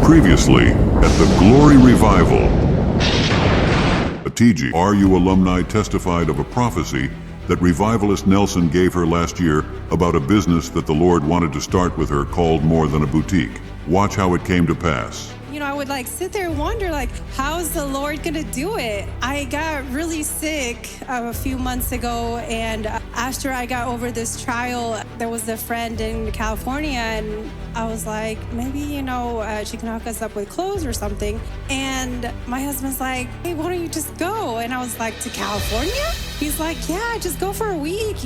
Previously at the Glory Revival. A TGRU alumni testified of a prophecy that Revivalist Nelson gave her last year about a business that the Lord wanted to start with her called More Than a Boutique. Watch how it came to pass. I would sit there and wonder, how is the Lord gonna do it? I got really sick a few months ago, and after I got over this trial, there was a friend in California, and I was like, maybe, she can hook us up with clothes or something. And my husband's like, hey, why don't you just go? And I was like, to California? He's like, yeah, just go for a week,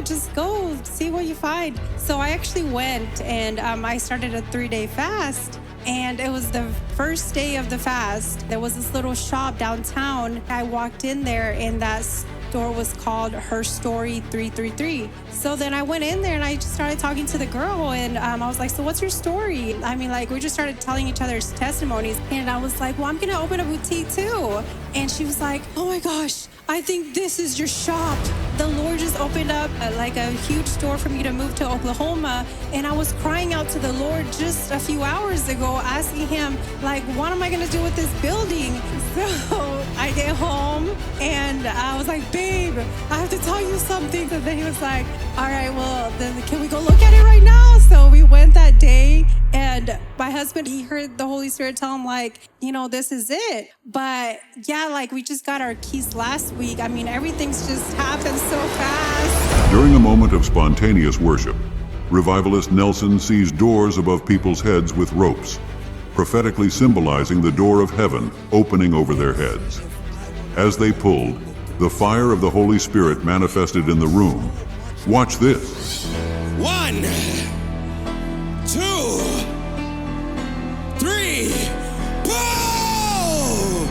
just go see what you find. So I actually went, and I started a 3-day fast. And it was the first day of the fast. There was this little shop downtown. I walked in there, and that store was called Her Story 333. So then I went in there, and I just started talking to the girl, and I was like, so what's your story? We just started telling each other's testimonies. And I was like, well, I'm gonna open a boutique too. And she was like, oh my gosh, I think this is your shop. The Lord just opened up a huge store for me to move to Oklahoma. And I was crying out to the Lord just a few hours ago, asking him, what am I gonna do with this building? So I get home, and I was like, babe, I have to tell you something. And then he was like, all right, well, then can we go look at it right now? So we went that day, and my husband, he heard the Holy Spirit tell him, this is it. But yeah, we just got our keys last week. Everything's just happened so fast. During a moment of spontaneous worship, Revivalist Nelson sees doors above people's heads with ropes, prophetically symbolizing the door of heaven opening over their heads. As they pulled, the fire of the Holy Spirit manifested in the room. Watch this. 1, 2, 3, pull!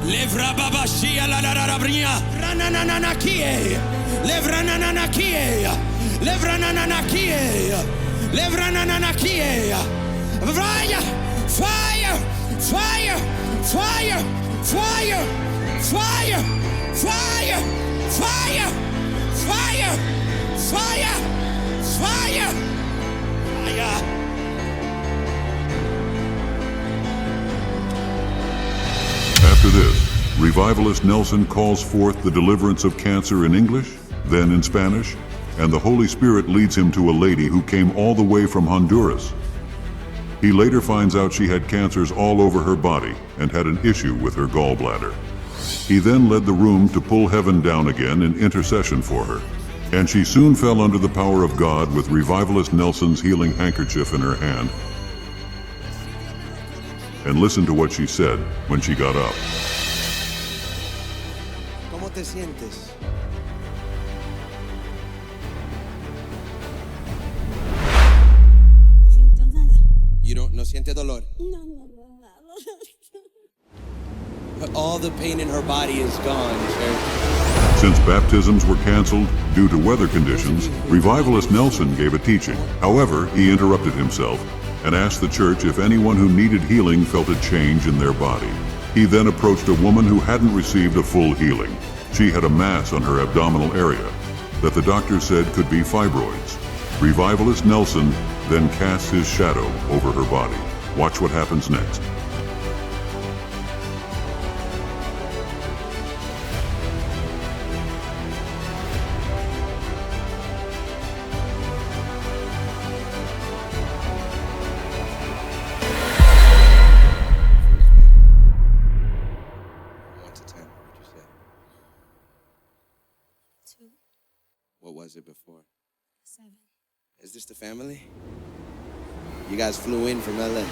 Levra babashia la la la bria, rananana kie, levranana kie, levranana kie, levranana kie. Fire, fire, fire, fire, fire, fire, fire, fire, fire, fire, fire, fire. After this, Revivalist Nelson calls forth the deliverance of cancer in English, then in Spanish, and the Holy Spirit leads him to a lady who came all the way from Honduras. He later finds out she had cancers all over her body and had an issue with her gallbladder. He then led the room to pull heaven down again in intercession for her, and she soon fell under the power of God with Revivalist Nelson's healing handkerchief in her hand. And listen to what she said when she got up. ¿Cómo te sientes? No siento nada. No siente dolor? No. But all the pain in her body is gone, church. Since baptisms were canceled due to weather conditions, Revivalist Nelson gave a teaching. However, he interrupted himself and asked the church if anyone who needed healing felt a change in their body. He then approached a woman who hadn't received a full healing. She had a mass on her abdominal area that the doctor said could be fibroids. Revivalist Nelson then casts his shadow over her body. Watch what happens next. What was it before? 7. Is this the family? You guys flew in from LA.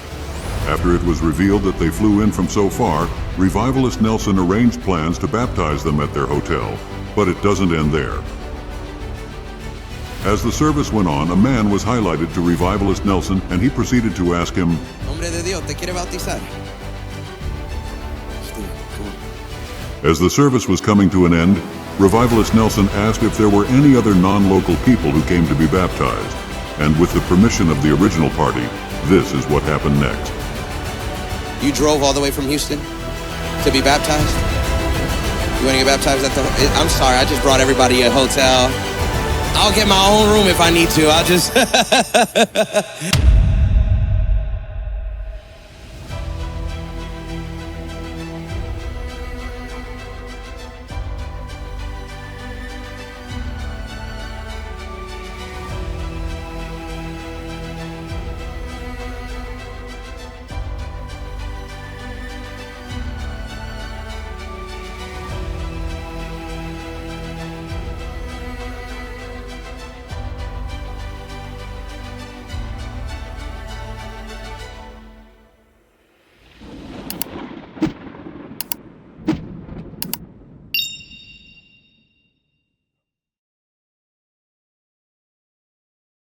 After it was revealed that they flew in from so far, Revivalist Nelson arranged plans to baptize them at their hotel. But it doesn't end there. As the service went on, a man was highlighted to Revivalist Nelson, and he proceeded to ask him, Hombre de Dios, ¿te quiere bautizar? Come on. As the service was coming to an end, Revivalist Nelson asked if there were any other non-local people who came to be baptized. And with the permission of the original party, this is what happened next. You drove all the way from Houston to be baptized? You want to get baptized at the... I'm sorry, I just brought everybody a hotel. I'll get my own room if I need to. I'll just...